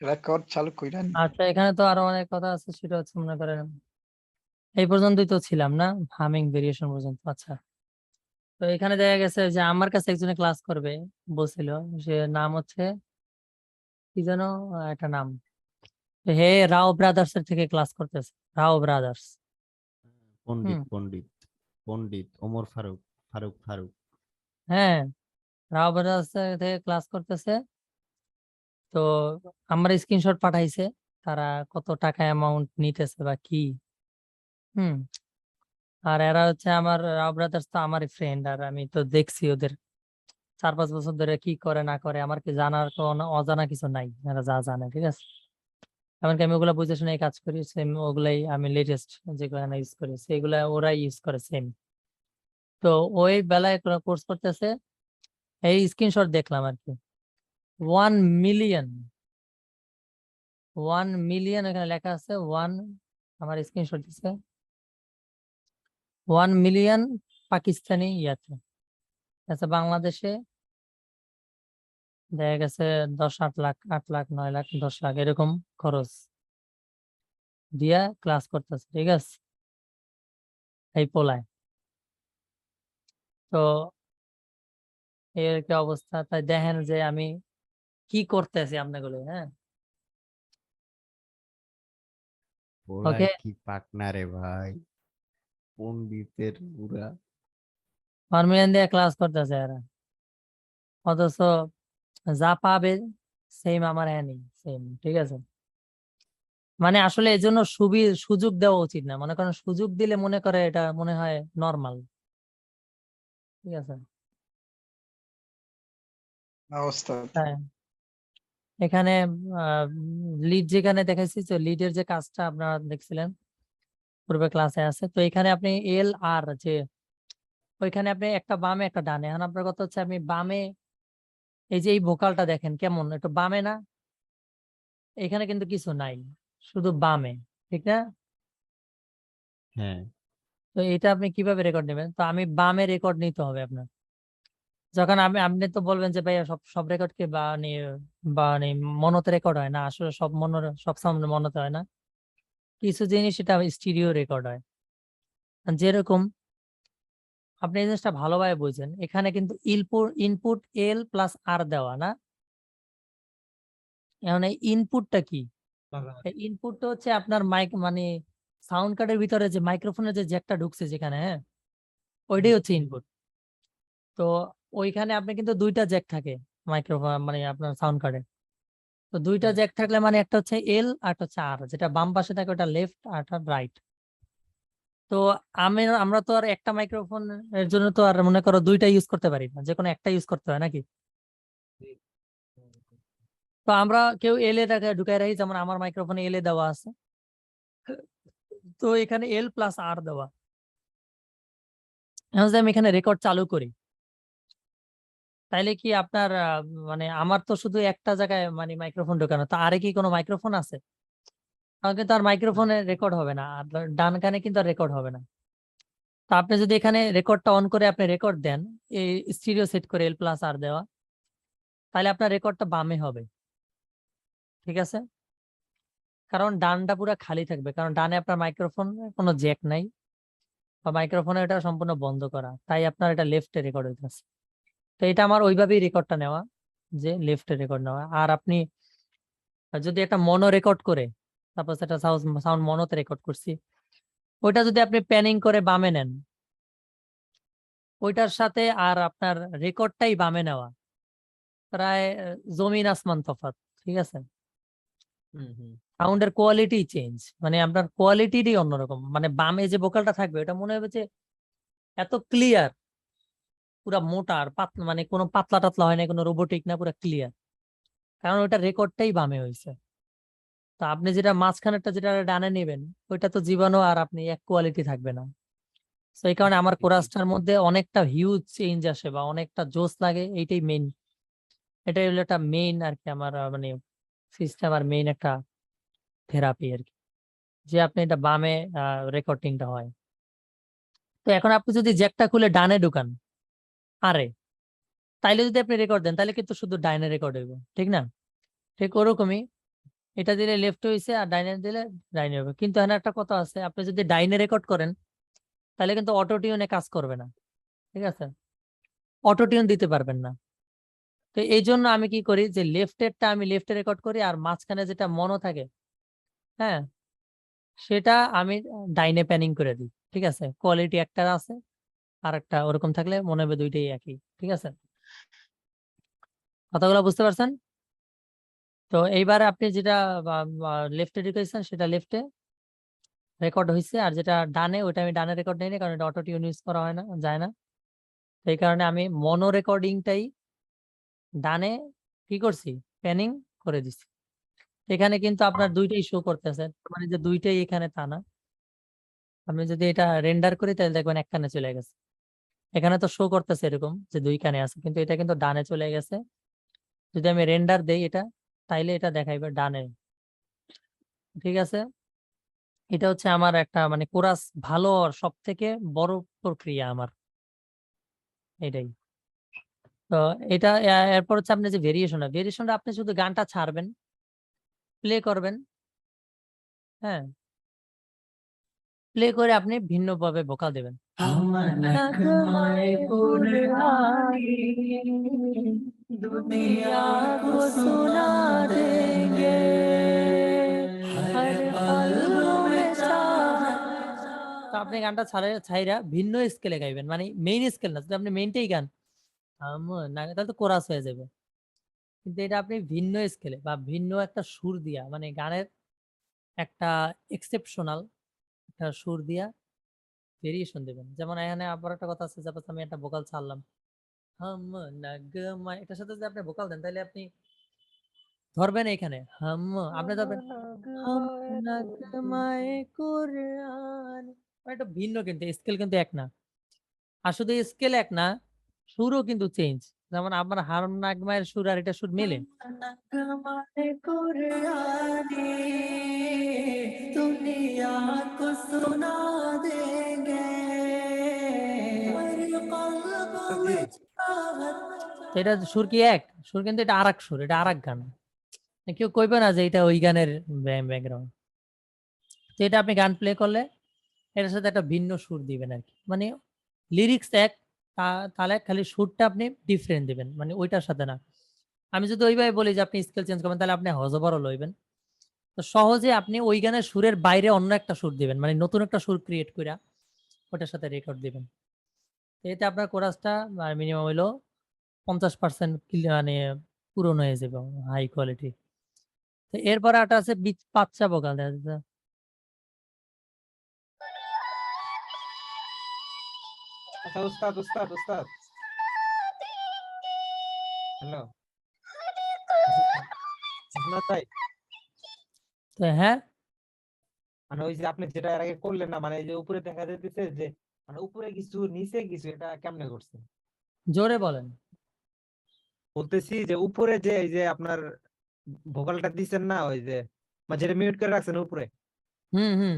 Record চালু কইরেন। আচ্ছা, এখানে তো আরো অনেক কথা আছে, সেটা হচ্ছে মনে করেন এই পর্যন্তই তো ছিলাম না, হামিং ভেরিয়েশন পর্যন্ত। আচ্ছা, তো এখানে দেখা গেছে যে আমার কাছে একজনে ক্লাস করবে বলছিল, সে নাম হচ্ছে কি যেন, একটা নাম, তো হে রাও ব্রাদার্স এর থেকে ক্লাস করতেছে, রাও ব্রাদার্স। পণ্ডিত হুম, পণ্ডিত পণ্ডিত ওমর ফারুক ফারুক ফারুক। হ্যাঁ, রাও ব্রাদার্স থেকে ক্লাস করতেছে। তো আমার স্ক্রিনশট পাঠাইছে, তারা কত টাকা অ্যামাউন্ট নিতেছে বা কি। হুম, আর এরা হচ্ছে আমার রাও ব্রাদার্স, তো আমারই ফ্রেন্ড, আর আমি তো দেখছি ওদের 4-5 বছর ধরে কি করে না করে, আমার কি জানার কোনো অজানা কিছু নাই, এরা যা জানে, ঠিক আছে। এমনকি আমি ওগুলা বুঝে শুনে কাজ করি, সেম ওগুলাই আমি লেটেস্ট যেগুলো ইউজ করি সেগুলা ওরাই ইউজ করে সেম। তো ওই বেলায় কোর্স করতেছে, এই স্ক্রিনশট দেখলাম আর কি, 1 মিলিয়ন, 1 মিলিয়ন এখানে লেখা আছে, আমার স্ক্রিনশট দিচ্ছে 1 মিলিয়ন পাকিস্তানি ইয়াতে। আচ্ছা, বাংলাদেশে দেখা গেছে 10, 8 লাখ, 8 লাখ, 9 লাখ, 10 লাখ এরকম খরচ দিয়া ক্লাস করতেছে, ঠিক আছে, এই পোলায়। তো এর কি অবস্থা, তাই দেখেন যে আমি কি করতেছি আপনাগুলো। হ্যাঁ, ওলাই ওকে, কি পাকনা রে ভাই, পণ্ডিতের পুরা। 1 মিলিয়ন দিয়ে ক্লাস করতেছে এরা, অথচ যা পাবে সেম আমার হ্যাঁ নেই, সেম, ঠিক আছে। মানে আসলে এই জন্য সুযোগ দেওয়া উচিত না, মনে করেন সুযোগ দিলে মনে করে এটা মনে হয় নর্মাল, ঠিক আছে। অবস্থা। হ্যাঁ, এখানে লিড যেখানে দেখাইছি, তো লিডের যে কাজটা আপনারা দেখছিলেন পূর্বে ক্লাসে আছে, তো এখানে আপনি এল আর যে ওইখানে আপনি একটা বামে একটা ডানে, এখন আপনার কথা হচ্ছে আমি বামে, এই যে এই ভোকালটা দেখেন কেমন একটু বামে না, এখানে কিন্তু কিছু নাই, শুধু বামে, ঠিক না। হ্যাঁ, তো এটা আপনি কিভাবে রেকর্ড নেবেন, তো আমি বামে রেকর্ড নিতে হবে আপনার। যখন আপনি তো বলবেন যে ভাইয়া সব সব রেকর্ড কি বা মনোতে রেকর্ড হয় না, আসলে সব সাউন্ড মনোতে হয় না, কিছু জিনিস এটা স্টিরিও রেকর্ড হয়। আর যেরকম আপনি এই জিনিসটা ভালোভাবে বুঝেন, এখানে কিন্তু ইনপুট এল প্লাস আর দেওয়া না। এখন এই ইনপুটটা কি, ইনপুটটা হচ্ছে আপনার মাইক, মানে সাউন্ড কার্ডের ভিতরে যে মাইক্রোফোনের যে জ্যাকটা ঢুকছে যেখানে, হ্যাঁ, ওইটাই হচ্ছে ইনপুট। তো ওইখানে আপনি কিন্তু দুইটা জ্যাক থাকে মাইক্রোফোন, মানে আপনার সাউন্ড কার্ডে। তো দুইটা জ্যাক থাকলে মানে একটা হচ্ছে এল আর একটা হচ্ছে আর, যেটা বাম পাশে থাকে ওটা লেফট আর একটা রাইট। তো আমরা তো আর একটা মাইক্রোফোন এর জন্য তো আর মনে করো দুইটা ইউজ করতে পারি না, যে কোনো একটা ইউজ করতে হয় নাকি। তো আমরা কেউ এল এটাকে ঢুকাই রাখি, যেমন আমার মাইক্রোফোনে এল এ দেওয়া আছে, তো এখানে এল প্লাস আর দেওয়া। এখন যদি আমি এখানে রেকর্ড চালু করি, তাইলে কি আপনার মানে আমার তো শুধু একটা জায়গায় মানে মাইক্রোফোন ঢোকানো, তো আরে কি কোনো মাইক্রোফোন আছে? তাহলে কিন্তু আর মাইক্রোফোনে রেকর্ড হবে না, আর ডান কানে কিন্তু আর রেকর্ড হবে না। তো আপনি যদি এখানে রেকর্ডটা অন করে আপনি রেকর্ড দেন, এই স্টিরিও সেট করে এল প্লাস আর দেওয়া, তাহলে আপনার রেকর্ডটা বামে হবে, ঠিক আছে। কারণ ডানটা পুরো খালি থাকবে, কারণ ডানে আপনার মাইক্রোফোন কোনো জ্যাক নাই, বা মাইক্রোফোনে এটা সম্পূর্ণ বন্ধ করা, তাই আপনার এটা লেফটে রেকর্ড হইতেছে। তো এটা আমার ওইভাবেই রেকর্ডটা নেওয়া, যে লেফটে রেকর্ড নেওয়া। আর আপনি যদি একটা মনো রেকর্ড করে, সাপোজ একটা সাউন্ড মনোতে রেকর্ড করছি, ওইটা যদি আপনি প্যানিং করে বামে নেন, ওইটার সাথে আর আপনার রেকর্ডটাই বামে নেওয়া, প্রায় জমিন আসমান তফাৎ, ঠিক আছে। সাউন্ডের কোয়ালিটি চেঞ্জ, মানে আপনার কোয়ালিটিরই অন্যরকম, মানে বামে যে ভোকালটা থাকবে এটা মনে হবে যে এত ক্লিয়ার, পুরা মোটা আর পাতলা, মানে কোনো পাতলা টাতলা হয় না, কোনো রোবোটিক না, পুরা ক্লিয়ার, কারণ ওইটা রেকর্ডটাই বামে হয়েছে। তো আপনি যেটা মাঝখানেরটা যেটা ডানে নেবেন, ওইটা তো জীবাণু আর আপনি এক কোয়ালিটি থাকবে না। তো এই কারণে আমার কোরাসটার মধ্যে অনেকটা হিউজ চেঞ্জ আসে বা অনেকটা জোস লাগে, এইটাই মেইন, এটাই হলো একটা মেইন আর কি আমার মানে সিস্টেম আর মেইন একটা থেরাপি আর কি, যে আপনি এটা বামে রেকর্ডিংটা হয়। তো এখন আপনি যদি জ্যাকটা খুলে ডানে ঢুকান আরে, তাইলে যদি আপনি রেকর্ড দেন তাহলে কিন্তু শুধু ডাইনে রেকর্ড হইব, ঠিক না। ঠিক ওরকমই এটা দিলে লেফট হয়েছে আর ডাইনে দিলে ডাইনে হবে, কিন্তু এখানে একটা কথা আছে, আপনি যদি ডাইনে রেকর্ড করেন তাহলে কিন্তু অটো টিউনে কাজ করবে না, ঠিক আছে, অটো টিউন দিতে পারবেন না। তো এই জন্য আমি কি করি যে লেফটেরটা আমি লেফটে রেকর্ড করি আর মাঝখানে যেটা মনো থাকে, হ্যাঁ, সেটা আমি ডাইনে প্যানিং করে দিই, ঠিক আছে, কোয়ালিটি একটা আছে আর একটা ওরকম থাকলে মনে হবে দুইটাই একই, ঠিক আছে, কথাগুলো বুঝতে পারছেন? তো এইবার আপনি যেটা লেফটে রেখেছেন সেটা লেফটে রেকর্ড হয়েছে, আর যেটা ডানে ওইটা আমি ডানে রেকর্ড নেই, কারণ এটা অটো টিউন ইউজ করা হয় না, যায় না। তো এই কারণে আমি মনো রেকর্ডিংটাই ডানে কি করছি, প্যানিং করে দিছি। এখানে কিন্তু আপনার দুইটাই শো করতেছে, মানে যে দুইটাই এখানে তা না। আমি যদি এটা রেন্ডার করি তাহলে দেখবেন এক কানে চলে গেছে, এখানে তো শো করতেছে এরকম যে দুই কানে আছে, কিন্তু এটা কিন্তু ডানে চলে গেছে। যদি আমি রেন্ডার দেই এটা, তাইলে এটা দেখাইবে ডানে, ঠিক আছে। এটা হচ্ছে আমার একটা মানে কোরাস ভালো সব থেকে বড় প্রক্রিয়া আমার, এটাই। তো এটা এরপর হচ্ছে আপনি যে ভেরিয়েশনটা আপনি শুধু গানটা ছাড়বেন, প্লে করবেন, হ্যাঁ, প্লে করে আপনি ভিন্নভাবে ভোকাল দেবেন। দুনিয়া কো সুনা দেঙ্গে হর পল মে চাহত। তো আপনি গানটা ছাইরা ভিন্ন স্কেলে গাইবেন, মানে মেইন স্কেল না, যদি আপনি মেইনটাই গান না তাহলে তো কোরাস হয়ে যাবে, কিন্তু এটা আপনি ভিন্ন স্কেলে বা ভিন্ন একটা সুর দিয়া, মানে গানের একটা এক্সেপশনাল একটা সুর দিয়া ভেরিয়েশন দেবেন। যেমন এখানে আবার একটা কথা আছে, সাপোজ আমি একটা ভোকাল ছাড়লাম, হাম নাগমা, এটার সাথে যদি আপনি ভোকাল দেন তাহলে আপনি ধরবেন এখানে হাম, আপনি ধরবেন হাম নাগমায়ে কুরআন, এটা ভিন্ন, কিন্তু স্কেল কিন্তু এক না। আর শুধু স্কেল এক না, সুরও কিন্তু চেঞ্জ। যেমন আপনার হাম নাগমায়ের সুর আর এটা সুর মিলে, নাগমায়ে কুরআনি দুনিয়া কো সুনা দেঙ্গে হর কলব মে চাহত। তো এটা সুর কি এক, সুর কিন্তু এটা আরেক সুর, এটা আরেক গান। কেউ কইবে না যে এটা ওই গানের ব্যাকগ্রাউন্ড। তো এটা আপনি গান প্লে করলে এটার সাথে একটা ভিন্ন সুর দিবেন আর কি, মানে লিরিক্স এক, তাহলে খালি সুরটা আপনি ডিফারেন্ট দিবেন, মানে ওইটার সাথে না। আমি যদি ওইভাবে বলি যে আপনি স্কেল চেঞ্জ করবেন তাহলে আপনি হজবরও লইবেন। তো সহজে আপনি ওই গানের সুরের বাইরে অন্য একটা সুর দিবেন, মানে নতুন একটা সুর ক্রিয়েট করে ওটার সাথে রেকর্ড দিবেন। এতে আপনার কোরাসটা মিনিমাম হইলো 50% মানে পূরণ হয়ে যাবে, হাই কোয়ালিটি। তো এরপরে একটা আছে বাচ্চা ভোকাল, দেখা যাচ্ছে আচ্ছা উস্তাদ উস্তাদ উস্তাদ হ্যালো আপনার তাই তো হ্যাঁ, মানে ওই যে আপনি যেটা এর আগে করলেন না, মানে এই যে উপরে দেখা যাইতেছে যে মানে উপরে কিছু নিচে কিছু, এটা কেমনে করছেন? জোরে বলেন। বলতেছি যে উপরে যে এই যে আপনার ভোকালটা দিচ্ছেন না, ওই যে মানে যেটা মিউট করে রাখছেন উপরে, হুম।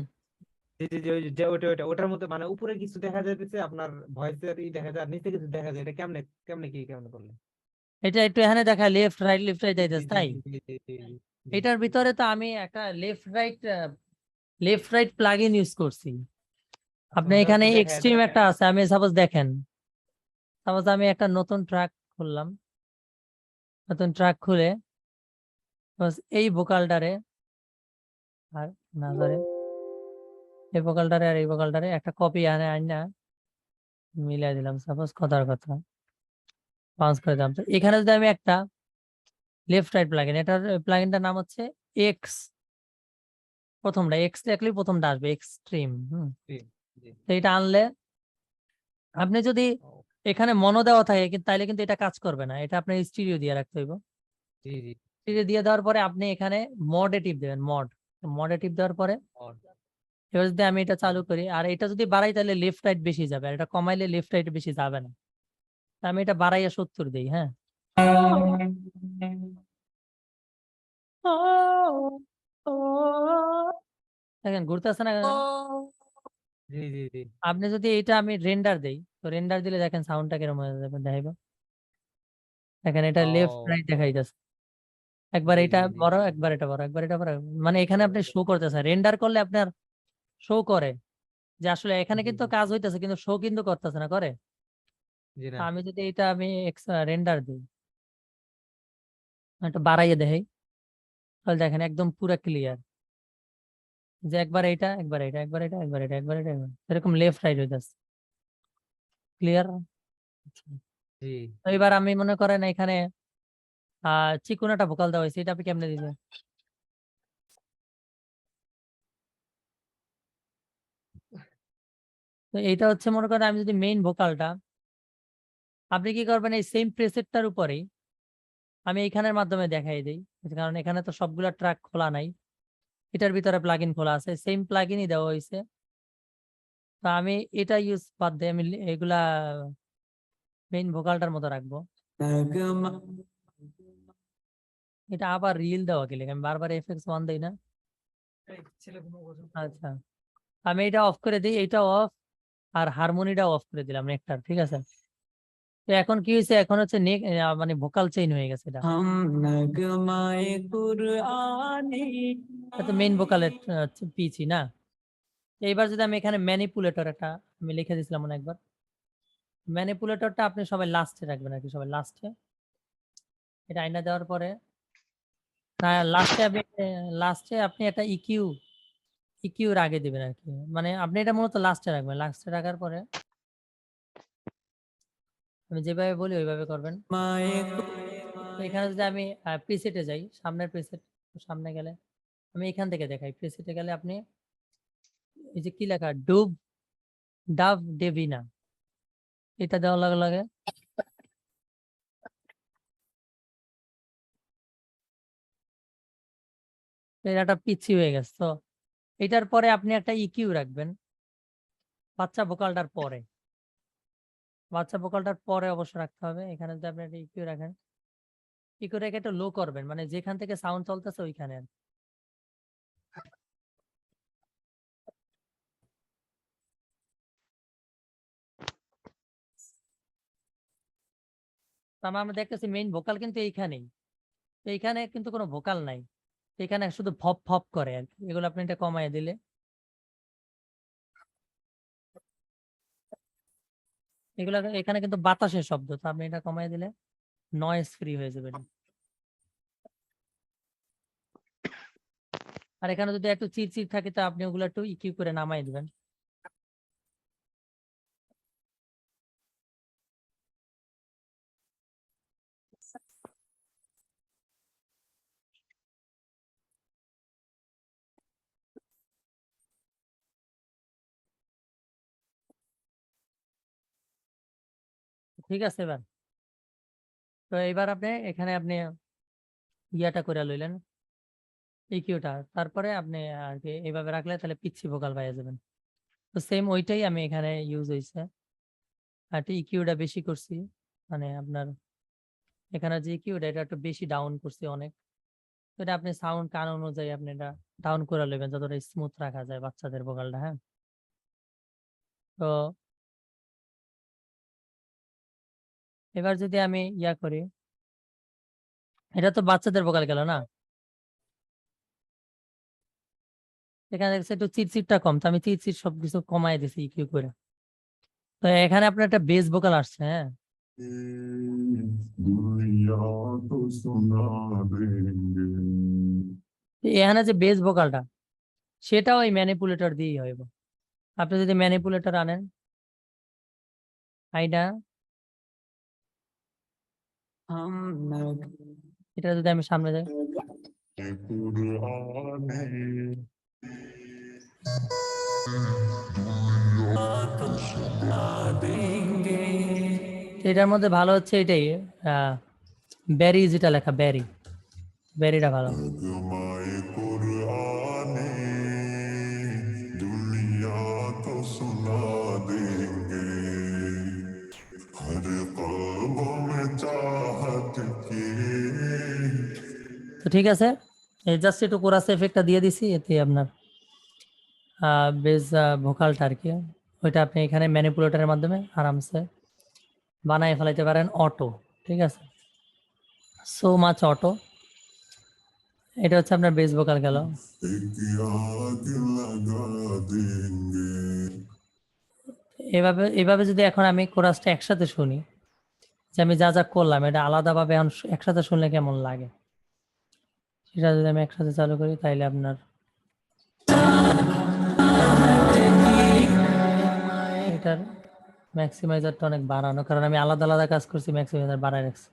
জি জি জি, ওই যে ওটার মধ্যে মানে উপরে কিছু দেখা যাইতেছে আপনার ভয়েসের দেখা যায়, আর নিচে কিছু দেখা যায়, এটা কেমনে কেমনে কেমনে করলেন? এটা একটু এখানে দেখা লেফট রাইট জি যাইতেছে, জি তাই জি জি জি জি জি। এটার ভিতরে তো আমি একটা লেফট রাইট প্লাগইন ইউজ করছি। আচ্ছা, আপনি ওটা এখানে একটু দেখায় এক্সট্রিম দেন। একটা আছে, আমি সাপোজ দেখেন, সাপোজ আমি একটা নতুন ট্র্যাক খুললাম, নতুন ট্র্যাক খুলে এই ভোকালটারে আর না ধরে এই ভোকালটারে আর এই ভোকালটারে একটা কপি আনা মিলাই দিলাম, সাপোজ কথার কথা বাউন্স করে দিলাম। তো এখানে যদি আমি একটা লেফট রাইট প্লাগইন, এটার প্লাগইনটার নাম হচ্ছে এক্স, প্রথমটা এক্স লিখলে প্রথমটা আসবে এক্সট্রিম। জি জি তো এটা আনলে আপনি যদি ও, এখানে মনো দেওয়া থাকে কিন্তু তাইলে কিন্তু এটা কাজ করবে না, এটা আপনার স্টিরিও দিয়ে রাখতে হইব। জি জি স্টিরিও দিয়ে দেওয়ার পরে আপনি এখানে মডে টিপ দেবেন, মডে টিপ দেওয়ার পরে ও, এবার যদি আমি এটা চালু করি আর এটা যদি বাড়াই তাহলে লেফট রাইট বেশি যাবে, আর এটা কমাইলে লেফট রাইট বেশি যাবে না। তা আমি এটা বাড়াইয়া 70 দিই, হ্যাঁ, দেখেন ঘুরতেছে না। জি জি জি আপনি যদি এটা আমি রেন্ডার দেই, তো রেন্ডার দিলে দেখেন সাউন্ডটা কিরকম হয়ে যাবে, দেখাইবো, দেখেন এটা লেফট ও রাইট দেখাইতেছে। একবার জি, এটা জি, জি। বড়, একবার এটা বড়, একবার এটা বড়, মানে এখানে আপনি শো করতেছেন, রেন্ডার করলে আপনার শো করে যে আসলে এখানে জি, কিন্তু জি। কাজ হইতেছে কিন্তু শো কিন্তু করতেছে না, করে। জি তো না। আমি যদি এটা আমি রেন্ডার দিই, একটু বাড়াইয়ে দেই, তাহলে দেখেন একদম পুরো ক্লিয়ার, যে একবার এটা, একবার এটা, একবার এটা, একবার এটা, একবার এটা, এরকম লেফট রাইট হইতেছে, ক্লিয়ার। জি। তো এবার আমি মনে করেন এখানে চিকন একটা ভোকাল দেওয়া হয়েছে, এটা আপনি কেমনে দিবেন? তো এইটা হচ্ছে মনে করেন আমি যদি মেইন ভোকালটা, আপনি কি করবেন এই সেম প্রেসেটটার উপরেই আমি এইখানের মাধ্যমে দেখাই দিই, কারণ এখানে তো সবগুলা ট্র্যাক খোলা নাই, এটার ভিতরে প্লাগইন খোলা আছে, সেম প্লাগইনই দেওয়া হয়েছে। তো আমি এটা ইউজ বাদ দিয়ে আমি এগুলা মেইন ভোকালটার মতো রাখবো। এটা আবার রিল দেওয়া কি লাগে? আমি বারবার এফএক্স 1 দেই না। আচ্ছা, আমি এটা অফ করে দিই, এটা অফ, আর হারমোনিটা অফ করে দিলাম নেকটার, ঠিক আছে। তো এখন কি হয়েছে, এখন হচ্ছে মানে ভোকাল চেইন হয়ে গেছে এটা। এটা তো মেইন ভোকালের পিচি না। তো এবার যদি আমি এখানে ম্যানিপুলেটর একটা আমি লিখে দিয়েছিলাম মনে হয় একবার, ম্যানিপুলেটরটা আপনি সবাই লাস্টে রাখবেন আর কি, সবাই লাস্টে। এটা আইনা দেওয়ার পরে লাস্টে আপনি একটা ইকিউর আগে দিবেন আর কি, মানে আপনি এটা মূলত লাস্টে রাখবেন, লাস্টে রাখার পরে আমি যেভাবে বলি ওইভাবে করবেন। তো এখানে যদি আমি প্রিসেটে যাই, সামনের প্রিসেট, সামনে গেলে আমি এখান থেকে দেখাই, প্রিসেটে গেলে আপনি এই যে কি লেখা ডাভ ডেভিনা, এটা দেওয়ার লাগে লাগে এটা পিচ্ছি হয়ে গেছে। তো এটার পরে আপনি একটা ইকিউ রাখবেন বাচ্চা ভোকালটার পরে, বাচ্চা ভোকালটার পরে অবশ্য রাখতে হবে। এখানে যদি আপনি একটা ইকিউ রাখেন, ইকিউ রেখে একটু লো করবেন, মানে যেখান থেকে সাউন্ড চলতেছে ওইখানে আর কি। তো আমরা দেখতেছি মেইন ভোকাল কিন্তু এইখানেই, তো এইখানে কিন্তু কোনো ভোকাল নাই, তো এখানে শুধু ফপ ফপ করে আর কি। এগুলো আপনি এটা কমায় দিলে, এগুলো এখানে কিন্তু বাতাসের শব্দ, তো আপনি এটা কমায় দিলে নয়েজ ফ্রি হয়ে যাবে এটা। আর এখানে যদি একটু চিরচির থাকে তো আপনি ওগুলো একটু ইকিউ করে নামাই দিবেন। ঠিক আছে এবার। তো এবার আপনি এখানে আপনি ইয়াটা করে লইলেন ইকিউটা, তারপরে আপনি আর কি এইভাবে রাখলে তাহলে পিচ্ছি ভোকাল পাইয়া যাবেন। তো সেম ওইটাই আমি এখানে ইউজ হয়েছে, আর ইকিউটা বেশি করছি, মানে আপনার এখানে যে ইকিউটা এটা একটু বেশি ডাউন করছি অনেক। তো এটা আপনি সাউন্ড কান অনুযায়ী আপনি এটা ডাউন করে নেবেন যতটা স্মুথ রাখা যায় বাচ্চাদের ভোকালটা। হ্যাঁ, তো এবার যদি আমি ইয়া করি, এটা তো বাচ্চাদের ভোকাল গেল না, এখানে দেখছি একটু চিরচিরটা কম, তো আমি চিরচির সবকিছু কমাই দিছি ইকিউ করে। তো এখানে আপনার একটা বেস ভোকাল আসছে। হ্যাঁ, তো এখানে যে বেস ভোকালটা সেটাও ওই ম্যানিপুলেটর দিয়েই হইব। আপনি যদি ম্যানিপুলেটর আনেন আইডা, এটা যদি আমি সামনে যাই, তো এটার মধ্যে ভালো হচ্ছে এটাই, ব্যারি, যেটা লেখা ব্যারি, ব্যারিটা ভালো। তো ঠিক আছে, এই জাস্ট একটু কোরাস এফেক্টটা দিয়ে দিছি, এতে আপনার বেস ভোকালটা আর কি ওইটা আপনি এখানে ম্যানিপুলেটরের মাধ্যমে আরামসে বানায় ফেলাইতে পারেন অটো। ঠিক আছে, সো মাচ অটো। এটা হচ্ছে আপনার বেস ভোকাল গেল। এভাবে যদি এখন আমি কোরাসটা একসাথে শুনি, যে আমি যা যা করলাম এটা আলাদাভাবে এখন একসাথে শুনলে কেমন লাগে, সেটা যদি আমি একসাথে চালু করি তাইলে আপনার এটার ম্যাক্সিমাইজারটা অনেক বাড়ানো, কারণ আমি আলাদা আলাদা কাজ করছি, ম্যাক্সিমাইজার বাড়ায় রাখছি।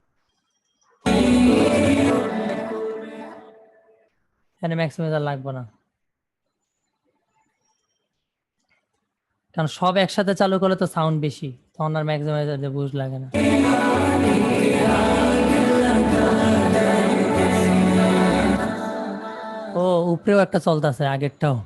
এখানে ম্যাক্সিমাইজার লাগবে না, কারণ সব একসাথে চালু করলে তো সাউন্ড বেশি, তখন আর ম্যাক্সিমাইজার দিয়ে বুঝ লাগে না। ও উপরেও একটা চলতেছে আগেরটাও।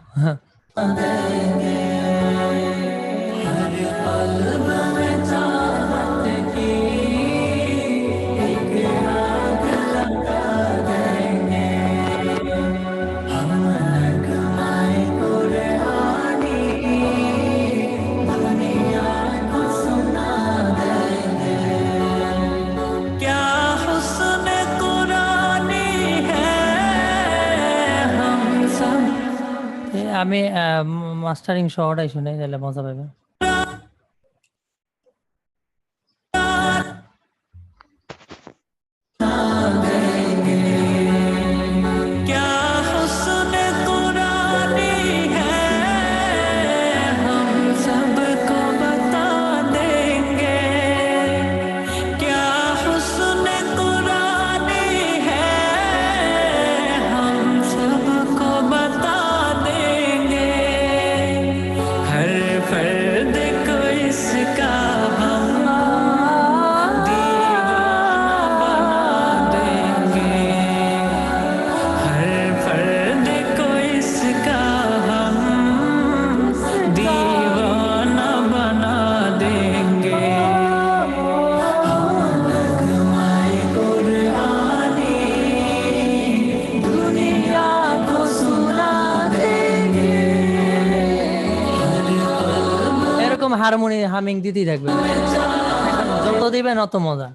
আমি মাস্টারিং সহটাই শুনে তাহলে মজা পাবে। হারমোনি হামিং দিতেই থাকবে, যত দিবেন অত মজা।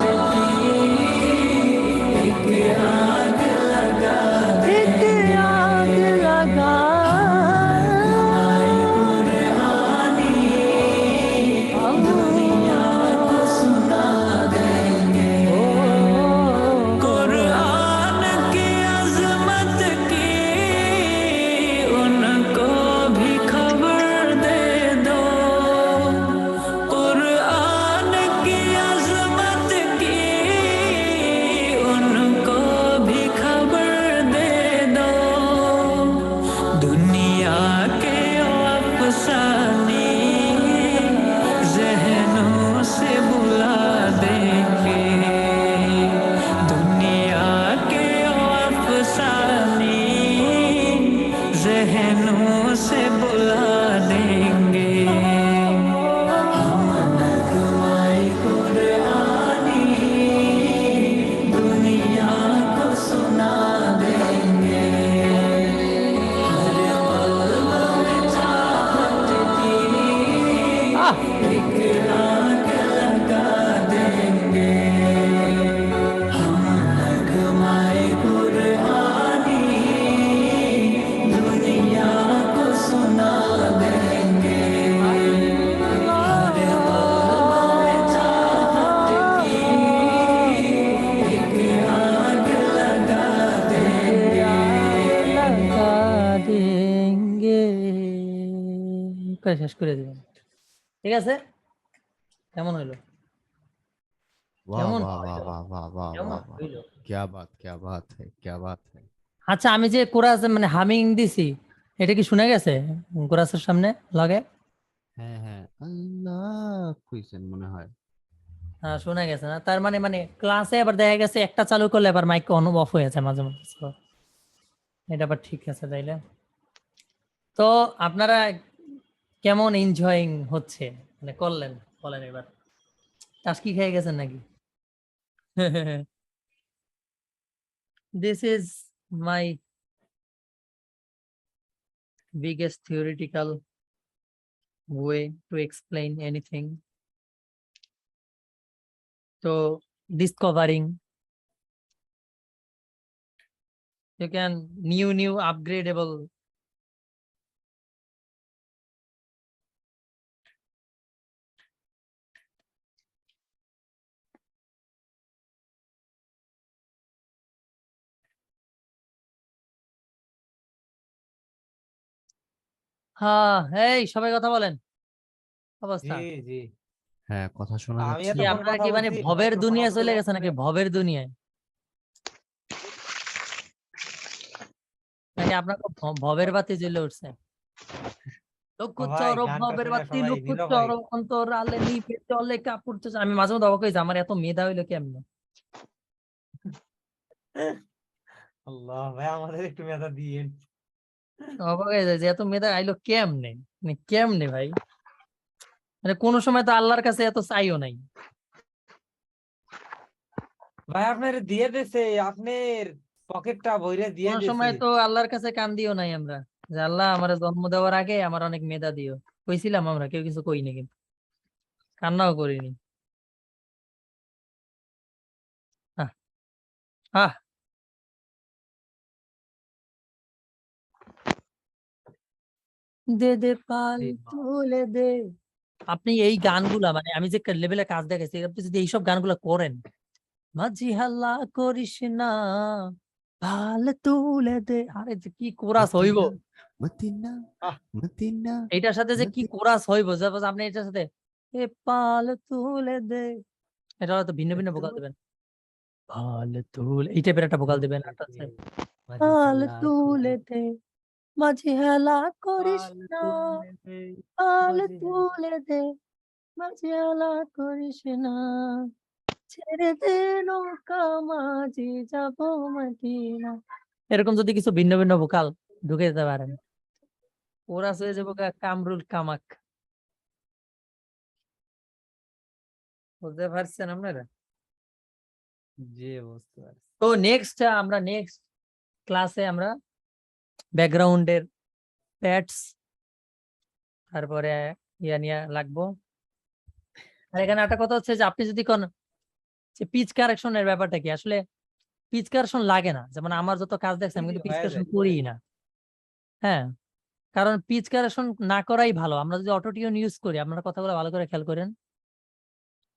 শেষ করে দিবেন, ঠিক আছে? কেমন হইলো? वाह কেমন वाह वाह হইলো? वाह वाह वाह কেমন वाह वाह হইলো? क्या बात है क्या बात है। আচ্ছা, আমি যে কোরাস মানে হামিং দিছি, এটা কি শোনা গেছে কোরাসের সামনে লাগে? হ্যাঁ হ্যাঁ আল্লাহ কইছেন মনে হয়। হ্যাঁ, শোনা গেছে না? তার মানে ক্লাসে আবার দেখা গেছে একটা চালু করলে আবার মাইক অন অফ হয়ে যায় মাঝে মাঝে। So, এটা আবার ঠিক আছে তাইলে। তো আপনারা কেমন এনজয়িং হচ্ছে, মানে করলেন বলেন এবার? টাস্কি খেয়ে গেছেন নাকি? This is my biggest theoretical way to explain anything. So discovering You can new upgradable. হ্যাঁ, এই সবাই কথা বলেন। অবস্থা জি জি হ্যাঁ, কথা শোনা আমি যাচ্ছে। কি এতক্ষণ আপনারা কথা কি মানে বলছি, ভবের মাইক্রোফোন দুনিয়া অন চলে করে গেছে নাকি? ভবের দুনিয়ায় নাকি আপনার ভবের বাতি জ্বলে উঠছে? লক্ষ্য ভাই চরক গানটা ভবের শুনে বাতি সবাই লক্ষ্য নীরব হয়ে চরক অন্তর আলে নিভে চলে কাপড় চোষে। আমি মাঝে মধ্যে অবাক হয়েছি আমার এত মেধা হইলো কেমনে। আল্লাহ ভাই আমাদের একটু মেধা দিয়েন। অবাক হয়ে যায় যে এত মেধা আইলো কেমনে, মানে কেমনে ভাই, মানে কোনো সময় তো আল্লাহর কাছে এত চাইও নাই। ভাই আপনার দিয়ে দিছে, আপনার পকেটটা ভরে দিয়ে কোনো দিছে। সময় তো আল্লাহর কাছে কান দিও নাই আমরা যে আল্লাহ আমার জন্ম দেওয়ার আগে আমার অনেক মেধা দিও। কইছিলাম আমরা? কেউ কিছু কইনি, কিন্তু কান্নাও করিনি। আহ আহ দে দে পাল তুলে দে। আপনি এই গানগুলা মানে আমি যে লেভেলে কাজ দেখাইছি, আপনি যদি এইসব গানগুলা করেন, মাঝি হাল্লা করিস না পাল তুলে দে, আরে যে কি কোরাস হইব, মতিনা আহ, মতিনা এইটার সাথে যে কি মতিনা। কোরাস হইব, তারপর আপনি এটার সাথে এ পাল তুলে দে, এটা হয়তো ভিন্ন ভিন্ন ভোকাল দিবেন। পাল তুলে এই টাইপের একটা ভোকাল দিবেন, একটা আছে মাঝি পাল হাল্লা তুলে করে, দে মাঝি হেলা করিস পাল না তুলে দে, পাল মাঝি হাল্লা। তুলে দে মাঝি হেলা করিস না, ছেড়ে দে নৌকা মাঝি যাবো মদিনা। এরকম যদি কিছু ভিন্ন ভিন্ন ভোকাল ঢুকে দিতে পারেন, ওরা হয়ে যাবো কামরুল কামাক। বুঝতে পারছেন আপনারা? জি বুঝতে পারছি। তো আমরা নেক্সট ক্লাসে আমরা ব্যাকগ্রাউন্ডের প্যাডস তারপরে ইয়া নিয়ে লাগবো। আর এখানে একটা কথা হচ্ছে যে আপনি যদি কোন যে পিচ কারেকশনের ব্যাপারটা কি, আসলে পিচ কারেকশন লাগে না, যেমন আমার যত কাজ দেখছি আমি কিন্তু পিচ হয়ে কারেকশন যায়। করি না। হ্যাঁ, কারণ পিচ কারেকশন না করাই ভালো। আমরা যদি অটো টিউন ইউজ করি, আপনারা কথাগুলো ভালো করে খেয়াল করেন,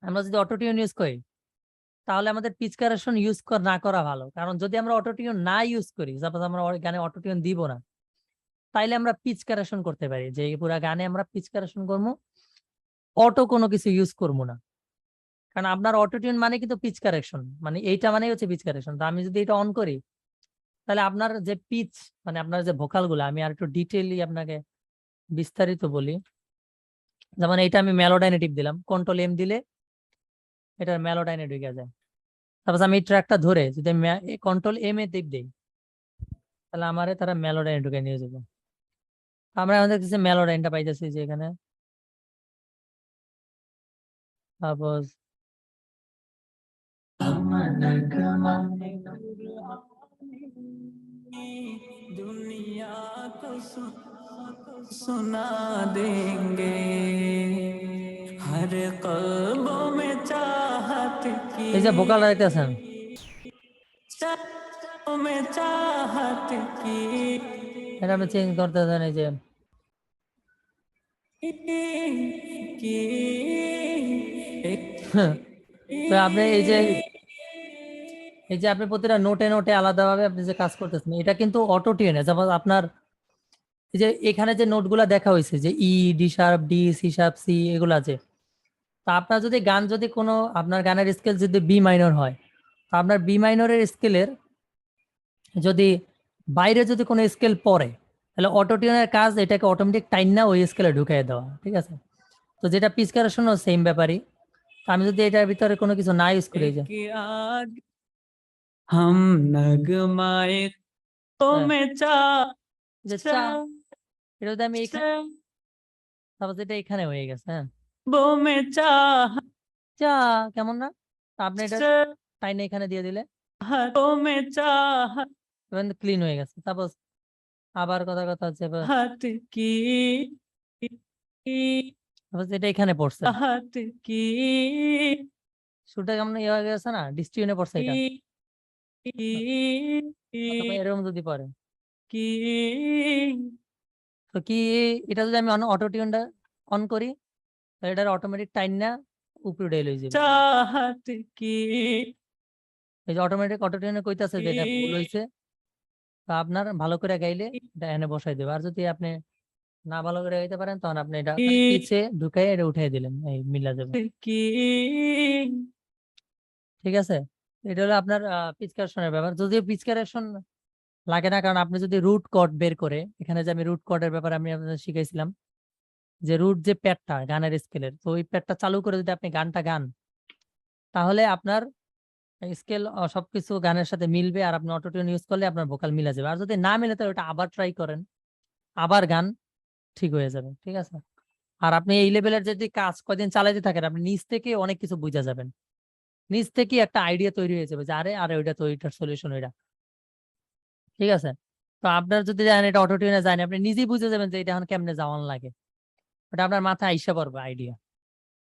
আমরা যদি অটো টিউন ইউজ করি তাহলে আমাদের পিচ কারেকশন ইউজ না করা ভালো। কারণ যদি আমরা অটো টিউন না ইউজ করি, সাপোজ আমরা গানে অটো টিউন দিব না, তাইলে আমরা পিচ কারেকশন করতে পারি যে পুরা গানে আমরা পিচ কারেকশন করবো, অটো কোনো কিছু ইউজ করবো না। কারণ আপনার অটো টিউন মানে কিন্তু পিচ কারেকশন, মানে এইটা মানে হচ্ছে পিচ কারেকশন। তো আমি যদি এটা অন করি তাহলে আপনার যে পিচ মানে আপনার যে ভোকাল গুলো, আমি আর একটু ডিটেইলি আপনাকে বিস্তারিত বলি। যেমন এইটা আমি মেলোডাইনে টিপ দিলাম, কন্ট্রোল এম দিলে এটার মেলোডাইনে ঢুকে যায়। তারপর আমি এই ট্র্যাকটা ধরে যদি কন্ট্রোল এম এ টিপ দিই তাহলে আমারে তারা মেলোডাইনে ঢুকে নিয়ে যাবে। আমরা আমাদের কাছে মেলোডাইনটা পাইতেছি যে এখানে সাপোজ दुनिया को सुना देंगे हर कल्बों में चाहत की এই যে ভোকালটা দেখতেছেন, चाहतों में चाहत की এটা আমি চেঞ্জ করতে চান। এই যে एक তো আপনি এই যে আপনি প্রতিটা নোটে নোটে আলাদাভাবে আপনি যে কাজ করতেছেন, এটা কিন্তু অটো টিউনে। যেমন আপনার এই যে এখানে যে নোটগুলা দেখা হয়েছে যে E, D sharp, D, C sharp, C, এগুলো আছে। তা আপনার যদি গান যদি কোনো আপনার গানের স্কেল যদি বি মাইনর হয়, তা আপনার বি মাইনরের স্কেলের যদি বাইরে যদি কোনো স্কেল পড়ে, তাহলে অটো টিউনের কাজ এটাকে অটোমেটিক টাইম না ওই স্কেলে ঢুকিয়ে দেওয়া, ঠিক আছে? তো যেটা পিচ কারেকশনও সেম ব্যাপারই। তো আমি যদি এটার ভিতরে কোনো কিছু না ইউজ করি, যে एक आग हम नगमाए तो হ্যাঁ, में चाह যে চা, এটা যদি আমি এখানে তারপর এটা এখানে হয়ে গেছে, হ্যাঁ वो में चाह চা, কেমন না? তো আপনি এটা টাইনে এখানে দিয়ে দিলে तो में चाह ক্লিন হয়ে গেছে। তারপর আবার কথা হচ্ছে हाथ की তারপর এটা এখানে পড়ছে, हाथ की সুরটা কেমন ইয়ে হয়ে গেছে না, ডিস্টিউনে পড়ছে এটা। অথবা এরকম যদি পড়ে কি তো কি, এটা যদি আমি অটো টিউনটা অন করি তাহলে এটার অটোমেটিক টাইম না উপরে উঠে লই যাবে। চাহত কি এই যে অটোমেটিক অটো টিউনে কইতাছে যে এটা ভুল হইছে, তো আপনার ভালো করে গাইলে এটা এনে বসাই দেবে। আর যদি আপনি না ভালো করে গাইতে পারেন তখন আপনি এটা খালি পিছে ঢুকাই এটা উঠাই দিলেন, এই মিলা যাবে। কি ঠিক আছে, এটা হলো আপনার পিচ কারেকশনের ব্যাপার। যদিও পিচ কারেকশন লাগে না, কারণ আপনি যদি রুট কর্ড বের করে, এখানে যে আমি রুট কর্ডের ব্যাপারে আমি আপনাদের শিখাইছিলাম যে রুট যে প্যাডটা গানের স্কেলের, তো ওই প্যাডটা চালু করে যদি আপনি গানটা গান তাহলে আপনার স্কেল সবকিছু গানের সাথে মিলবে, আর আপনি অটোটিউন ইউজ করলে আপনার ভোকাল মিলা যাবে। আর যদি না মিলে তাহলে ওটা আবার ট্রাই করেন, আবার গান ঠিক হয়ে যাবে। ঠিক আছে, আর আপনি এই লেভেলের যদি কাজ কয়দিন চালাইতে থাকেন আপনি নিজ থেকে অনেক কিছু বুঝা যাবেন, নিজ থেকে একটা আইডিয়া তৈরি হয়ে যাবে যে আরে আরে ওইটা তো ওইটার সলিউশন ওইটা। ঠিক আছে, তো আপনার যদি জানেন এটা অটোটিউনে যায় আপনি নিজেই বুঝে যাবেন যে এটা এখন কেমনে যাওয়ান লাগে, ওটা আপনার মাথায় আইসা পড়বে আইডিয়া,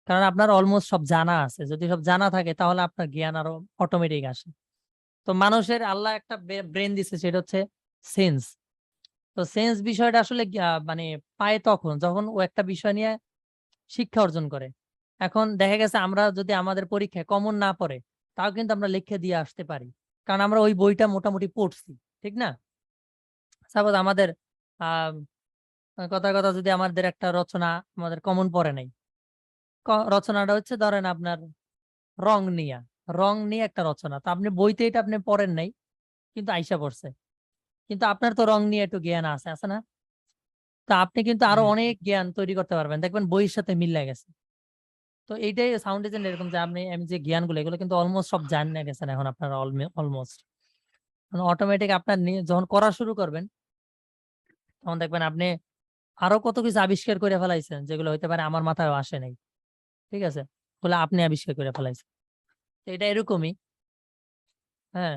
কারণ আপনার অলমোস্ট সব জানা আছে। যদি সব জানা থাকে তাহলে আপনার জ্ঞান আরো অটোমেটিক আসে। তো মানুষের আল্লাহ একটা ব্রেন দিছে, সেটা হচ্ছে সেন্স। তো সেন্স বিষয়টা আসলে মানে পায় তখন যখন ও একটা বিষয় নিয়ে শিক্ষা অর্জন করে। এখন দেখা গেছে আমরা যদি আমাদের পরীক্ষায় কমন না পড়ে তাও কিন্তু আমরা লিখে দিয়ে আসতে পারি, কারণ আমরা ওই বইটা মোটামুটি পড়ছি, ঠিক না? সাপোজ আমাদের আহ কথার কথা যদি আমাদের একটা রচনা আমাদের কমন পড়ে নাই, রচনাটা হচ্ছে ধরেন আপনার রং নিয়ে একটা রচনা, তো আপনি বইতে এটা আপনি পড়েন নাই কিন্তু আইসা পড়ছে, কিন্তু আপনার তো রং নিয়ে একটু জ্ঞান আছে আছে না? তো আপনি কিন্তু আরো অনেক জ্ঞান তৈরি করতে পারবেন, দেখবেন বইয়ের সাথে মিল গেছে। তো এইটাই সাউন্ড ডিজাইন এরকম যে আপনি আমি যে জ্ঞানগুলো এগুলো কিন্তু অলমোস্ট সব জানে গেছেন এখন আপনারা অলমোস্ট। অটোমেটিক আপনার যখন করা শুরু করবেন তখন দেখবেন আপনি আরো কত কিছু আবিষ্কার করে ফেলাইছেন যেগুলো হইতে পারে আমার মাথায় আসে নাই। ঠিক আছে, বলে আপনি আবিষ্কার করে ফেলাইছেন। তো এটা এরকমই। হ্যাঁ,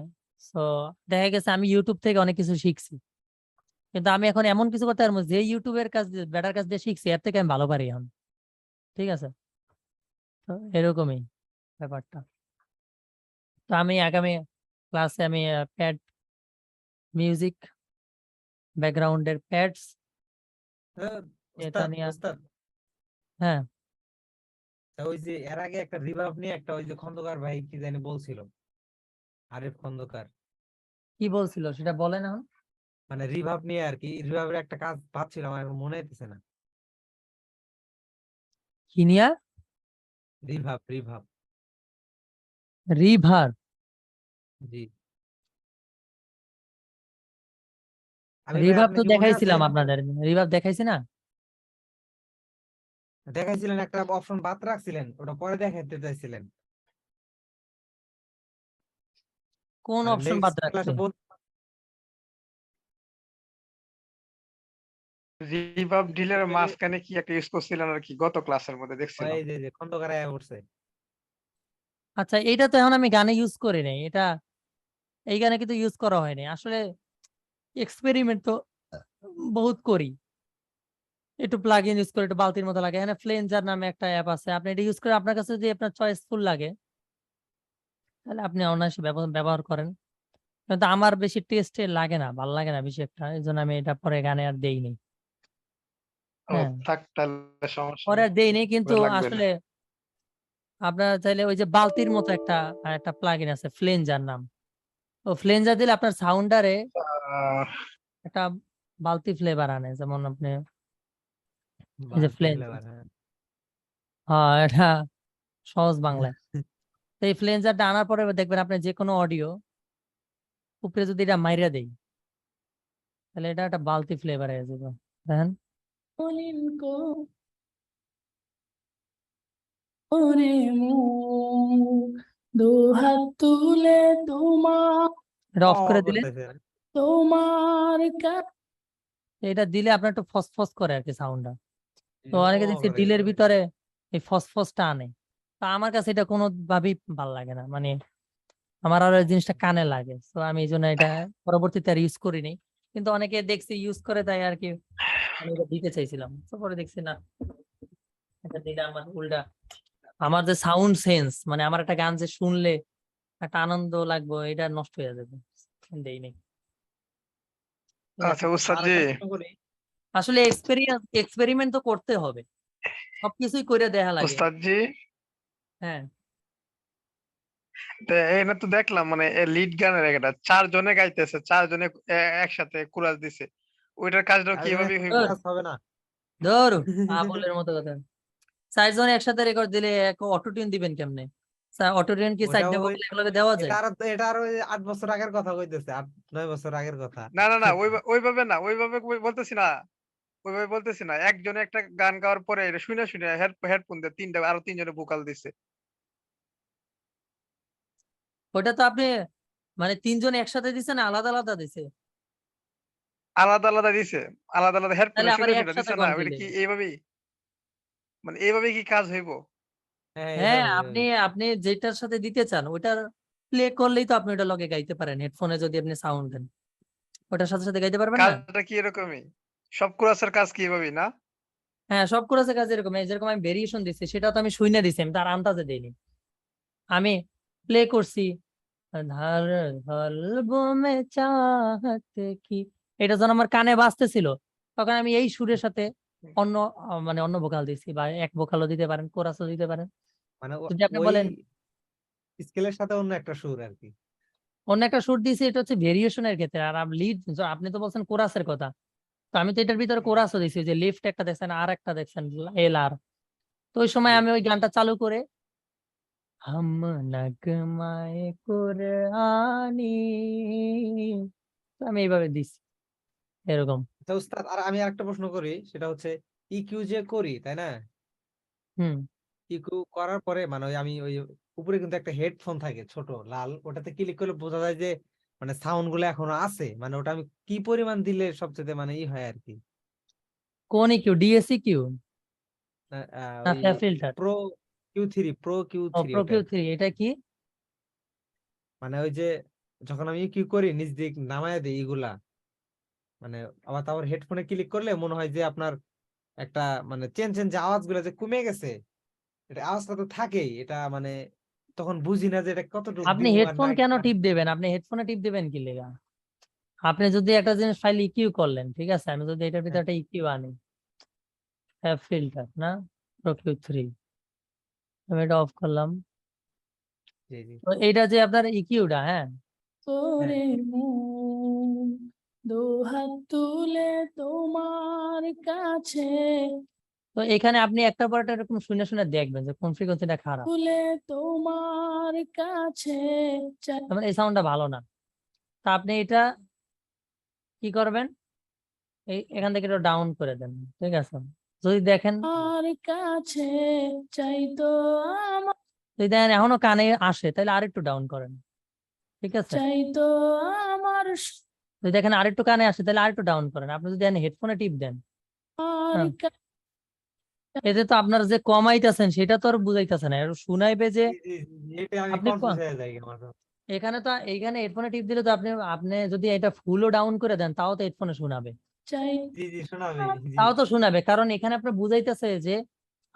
তো দেখা গেছে আমি ইউটিউব থেকে অনেক কিছু শিখছি, কিন্তু আমি এখন এমন কিছু করতে পারবো যে ইউটিউবের কাজ বেটার কাজ দিয়ে শিখছি এর থেকে আমি ভালো পারি এখন। ঠিক আছে, তো এরকমই ব্যাপারটা। তো আমি আগামী ক্লাসে আমি প্যাড মিউজিক ব্যাকগ্রাউন্ডের প্যাডস এটা ওস্তাদ নিয়ে, ওস্তাদ হ্যাঁ তা ওই যে এর আগে একটা রিভাব নিয়ে একটা ওই যে খন্দকার ভাই কি জানি বলছিল, আরিফ খন্দকার, কি বলছিল সেটা বলেন এখন। মানে রিভাব নিয়ে আর কি, রিভাবের একটা কাজ ভাবছিল আমার এখন মনে হইতেছে না। কি নিয়া? রিভাব রিভাব রিভার? জি, আমি ভাই রিভাব আপনি তো কি মনে আছে দেখাইছিলাম আপনাদের, রিভাব দেখাইছি না? দেখাইছিলেন একটা অপশন বাদ রাখছিলেন, ওটা পরে দেখাইতে চাইছিলেন, কোন মানে অপশন বাদ নেক্সট রাখছে? ক্লাসে রিভাব ডিলের মাঝখানে কি একটা ইউজ করছিলেন আর কি গত ক্লাসের মধ্যে দেখছিলাম। ওই যে খন্দকার আয়া পড়ছে। আচ্ছা, এটা তো এখন আমি গানে ইউজ করি নাই, এটা এই গানে কিন্তু ইউজ করা হয়নি আসলে। এক্সপেরিমেন্ট তো বহুত করি, একটু প্লাগ ইন ইউজ করে একটু বালতির মতো লাগে। এখানে ফ্লেঞ্জার নামে একটা অ্যাপ আছে, আপনি এটা ইউজ করে আপনার কাছে যদি আপনার চয়েসফুল লাগে তাহলে আপনি অনায়াসে ব্যবহার করেন, কিন্তু আমার বেশি টেস্টে লাগে না, ভালো লাগে না বেশি একটা, এই জন্য আমি এটা পরে গানে আর দেইনি। ও হ্যাঁ, থাক তাহলে সমস্যা পরে নেই, আর দেইনি, কিন্তু লাগবে না। আসলে আপনার চাইলে ওই যে বালতির মতো একটা প্লাগ ইন আছে ফ্লেঞ্জার নাম, ও ফ্লেঞ্জার দিলে আপনার সাউন্ডারে আহ, একটা বালতি ফ্লেভার আনে, যেমন আপনি এই যে বালতি ফ্লেঞ্জার, ফ্লেভার, হ্যাঁ। হ্যাঁ এটা সহজ বাংলায়। তো এই ফ্লেঞ্জারটা আনার পরে দেখবেন আপনি যে কোনো অডিও উপরে যদি এটা মাইরা দেই তাহলে এটা একটা বালতি ফ্লেভার হয়ে যাবে, দেখেন। ওরে মুখ দুহাত তুলে তোমার এটা অফ করে দিলে, করতেছে তোমার এটা দিলে আপনার একটু ফসফস করে আর কি সাউন্ডটা। তো অনেকে দেখছি করে। ডিলের ভিতরে এই ফসফসটা আনে, তা আমার কাছে এটা কোনো ভাবেই ভাল লাগে না, মানে আমার আরো এই জিনিসটা কানে লাগে, তো আমি এই জন্য এটা পরবর্তীতে আর ইউজ করিনি। কিন্তু অনেকে দেখছি ইউজ করে, তাই আর কি আমি এটা দিতে চাইছিলাম, তো পরে দেখছি না, এটা দিলে আমার উল্টা আমার যে সাউন্ড সেন্স, মানে আমার একটা গান যে শুনলে একটা আনন্দ লাগবে, এটা নষ্ট হয়ে যাবে। দেই নাই। ঠিক আছে? আচ্ছা উস্তাদ জি, আরেকটা প্রশ্ন করি। আসলে এক্সপেরিমেন্ট তো করতে হবে, সবকিছুই করে দেখা লাগে। উস্তাদ জি, হ্যাঁ, তো এখানে তো দেখলাম মানে লিড গানের একটা 4 জনে গাইতেছে, 4 জনে একসাথে কোরাস দিছে। ওইটার কাজটাও কি আরে এভাবেই হইব? ধুর, কাজ হবে না। ধুর, আবলের মতো কথা। 4 জন একসাথে রেকর্ড দিলে অটো টিউন দিবেন কেমনে? অটো টিউন কি ওটা সাইডে ওই ভোকাল এগুলোকে দেওয়া যায়? এটা আরো 8 বছর আগের কথা কইতেছে, 8-9 বছর আগের কথা। না, ওইভাবে না, ওইভাবে বলতেছি না। ওইভাবে বলতেছি না। একজনে একটা গান গাওয়ার পরে এটা শুইনা হেডফোন দিয়ে ৩ টা আরো ৩ জনে ভোকাল দিছে। ওটা তো আপনি মানে 3 জন একসাথে দিছে না আলাদা আলাদা দিছে? আলাদা দিছে। আলাদা হেডফোনে তাহলে আবার শুইনা একসাথে দিছে না? কন ওইটা দিলে? কি এইভাবেই? মানে এইভাবেই কি কাজ হইব? হ্যাঁ, হ্যাঁ, এভাবে আপনি এভাবে। আপনি যেটার সাথে দিতে চান ওটার প্লে করলেই তো আপনি ওটা লগে গাইতে পারেন, হেডফোনে যদি আপনি সাউন্ড দেন। ওটার সাথে সাথে গাইতে পারবেন না? কাজটা কি এরকমই? সব কোরাসের কাজ কি এভাবেই না? হ্যাঁ, সব কোরাসের কাজ এরকম। এই যেরকম আমি ভেরিয়েশন দিচ্ছি সেটা তো আমি শুইনা দিছি, আমি তার আন্দাজে দেইনি। আমি প্লে করছি ধার কলবো মে চাহত কি, এটা যখন আমার কানে বাজতেছিল তখন আমি এই সুরের সাথে অন্য মানে অন্য ভোকাল দিছি, বা এক ভোকালও দিতে পারেন, কোরাসও দিতে পারেন। মানে যদি আপনি ওই বলেন স্কেলের সাথে অন্য একটা সুর আর কি। অন্য একটা সুর দিয়েছি, এটা হচ্ছে ভেরিয়েশনের ক্ষেত্রে। আর লিড, আপনি তো বলছেন কোরাসের কথা, তো আমি তো এটার ভিতরে কোরাসও দিছি, যে লিফট একটা দেখছেন আর একটা দেখছেন এল আর। তো ওই সময় জি। আমি ওই গানটা চালু করে হাম নগমায়ে কুরআনি, তো আমি এইভাবে দিছি এরকম। আচ্ছা উস্তাদ, আর আমি আরেকটা প্রশ্ন করি, সেটা হচ্ছে ইকিউ যে করি, তাই না? হুম, ইকিউ করার পরে মানে আমি ওই উপরে কিন্তু একটা হেডফোন থাকে ছোট লাল, ওটাতে ক্লিক করলে বোঝা যায় যে মানে সাউন্ড গুলো এখনো আছে, মানে ওটা আমি কি পরিমাণ দিলে সবচেয়ে মানে হয় আর কি। কোন ইকিউ, ডিএসই কিউ না ওই filter? Pro Q three pro ওটা কিউ আর কি। থ্রি, এটা কি? মানে ওই যে যখন আমি ইকিউ করি নিজ দিক নামায় দিই এগুলা, মানে আবার তারপর হেডফোনে ক্লিক করলে মনে হয় যে আপনার একটা মানে চেন যে আওয়াজ গুলো যে কমে গেছে, এটা আওয়াজটা তো থাকেই, এটা মানে তখন বুঝি না যে এটা কতটুকু আপনি দিব আর হেডফোন না। কেন টিপ দেবেন? আপনি হেডফোনে টিপ দেবেন কি লেগা? আপনি যদি একটা জিনিস ফাইল ইকিউ করলেন, ঠিক আছে, আমি যদি এটার ভিতরে হ্যাঁ, একটা ইকিউ আনি, ফিল্টার না, প্রো কিউ থ্রি, আমি এটা অফ করলাম। জি জি। তো এইটা যে আপনার ইকিউটা, হ্যাঁ, হ্যাঁ, করে মন দুহাত তুলে তোমার কাছে তো এখানে আপনি একটা পর একটা এরকম শুনে শুনে দেখবেন যে কোন ফ্রিকোয়েন্সিটা খারাপ, তুলে তোমার কাছে চাই তার মানে এই সাউন্ডটা ভালো না। তা আপনি এটা কি করবেন, এখান থেকে একটু ডাউন করে দেন, ঠিক আছে? যদি দেখেন, আর কাছে চাইতো আমার যদি দেখেন এখনো কানে আসে, তাহলে আরেকটু ডাউন করেন, ঠিক আছে? চাইতো আমার যদি দেখেন আরেকটু কানে আসে, তাহলে আরেকটু ডাউন করেন। আপনি যদি হেডফোনে টিপ দেন, আর হ্যাঁ, এতে তো আপনার যে কমাইতেছেন সেটা তো আর বুঝাইতেছে না, শুনাইবে যে জি, জি, জি, এটা আমি আপনি কনফিউজ হয়ে যাই আমার। এখানে তো, এইখানে হেডফোনে টিপ দিলে তো আপনি আপনি যদি এটা ফুলও ডাউন করে দেন তাও তো হেডফোনে শোনাবে, চাই জি জি, শোনাবে। জি তাও তো শোনাবে, কারণ এখানে আপনার বুঝাইতেছে যে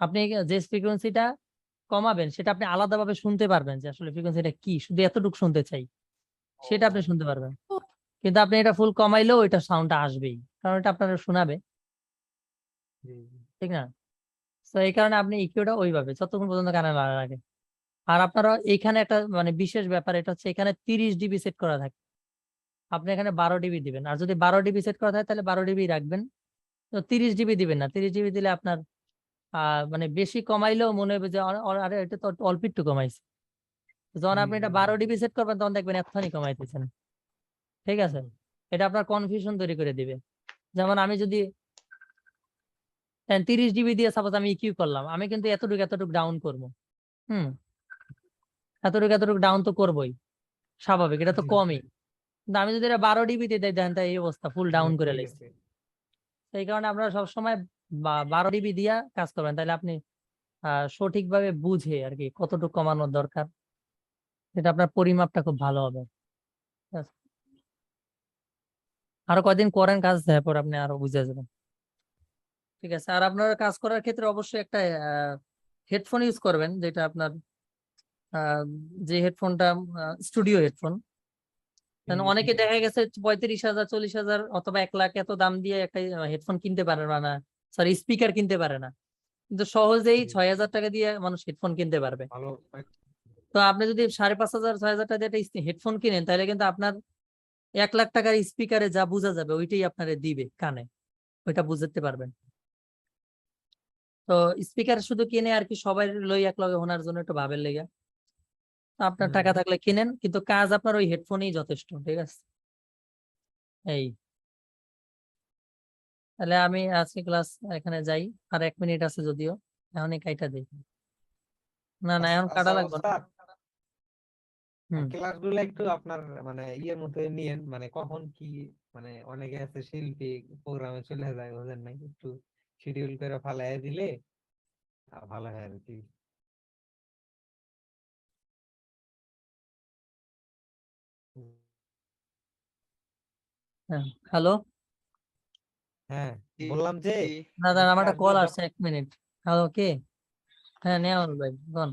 আপনি যে ফ্রিকোয়েন্সিটা কমাবেন সেটা আপনি আলাদাভাবে শুনতে পারবেন, যে আসলে ফ্রিকোয়েন্সিটা কি, শুধু এতটুকু শুনতে চাই, সেটা আপনি শুনতে পারবেন। কিন্তু আপনি এটা ফুল কমাইলেও ওইটা সাউন্ডটা আসবেই, কারণ এটা আপনারা শোনাবে, জি, জি। ঠিক না? তো এই কারণে আপনি ইকিউটা ওইভাবে যতক্ষণ পর্যন্ত কানে না লাগে। আর আপনারা এখানে একটা মানে বিশেষ ব্যাপার, এটা হচ্ছে এখানে 30 ডিবি সেট করা থাকে, আপনি এখানে 12 ডিবি দিবেন। আর যদি 12 ডিবি সেট করা থাকে তাহলে 12 ডিবি রাখবেন, তো 30 ডিবি দিবেন না। 30 ডিবি দিলে আপনার মানে বেশি কমাইলেও মনে হবে যে আরে এটা তো অল্প একটু কমাইছে। যখন জি, আপনি এটা জি, 12 ডিবি সেট করবেন তখন দেখবেন এতখানি কমাইতেছেন, ঠিক আছে? এটা আপনার কনফিউশন তৈরি করে দিবে। যেমন আমি যদি 30 ডিবি দিয়ে সাপোজ আমি ইকিউ করলাম, আমি কিন্তু এতটুকু ডাউন করবো, হুম, এতটুকু ডাউন তো করবোই, স্বাভাবিক, এটা তো জি, কমই। কিন্তু আমি যদি এটা 12 ডিবি দিয়ে দেই, দেখেন তাই এই অবস্থা, ফুল জি, ডাউন করে হয়ে লাইছি। গেছে। এই কারণে আপনারা সবসময় 12 ডিবি দিয়া কাজ করবেন, তাহলে আপনি সঠিকভাবে বুঝে আর কি কতটুকু কমানোর দরকার, এটা আপনার পরিমাপটা খুব ভালো হবে। ঠিক আছে? আরো কয়দিন করেন কাজ, তারপর আপনি আরো বুঝে যাবেন, ঠিক আছে? আর আপনার কাজ করার ক্ষেত্রে অবশ্যই একটা হেডফোন ইউজ করবেন, যেটা আপনার আহ, যে হেডফোনটা স্টুডিও হেডফোন, অনেকে দেখা গেছে 35,000 40,000 অথবা 1 লাখ এত দাম দিয়ে একটা হেডফোন কিনতে পারে না, সরি স্পিকার কিনতে পারে না, কিন্তু সহজেই জি। 6,000 টাকা দিয়ে মানুষ হেডফোন কিনতে পারবে। ভালো তো আপনি যদি 5,500 6,000 টাকা দিয়ে একটা হেডফোন কিনেন, তাহলে কিন্তু আপনার 1 লাখ টাকার স্পিকারে যা বোঝা যাবে ওইটাই আপনারে দিবে কানে, ওইটা বুঝতে পারবেন। তো স্পিকার শুধু কিনে আর কি সবাই লই এক লগে শোনার জন্য একটু ভাবের লেগে, তো আপনার হুম। টাকা থাকলে কিনেন, কিন্তু কাজ আপনার ওই হেডফোনেই যথেষ্ট, ঠিক আছে? এই তাহলে আমি আজকে ক্লাস এখানে যাই, আর 1 মিনিট আছে যদিও, এখনই কাইটা দিই। না না এখন কাটা আচ্ছা লাগবে না। ওস্তাদ, হুম ক্লাস গুলো একটু আপনার মানে ইয়ের মতো নিয়েন, মানে কখন কি, মানে অনেকে আছে শিল্পী প্রোগ্রামে চলে যায়, বুঝেন নাই, একটু শিডিউল করে ফালাই দিলে ভালো হয় আর কি। হ্যালো, হ্যাঁ, জি, বললাম যে জি। না দাঁড়া আমার একটা ক্লাসগুলো কল আসছে, 1 মিনিট। হ্যালো কে? হ্যাঁ নেওয়াল ভাই বল।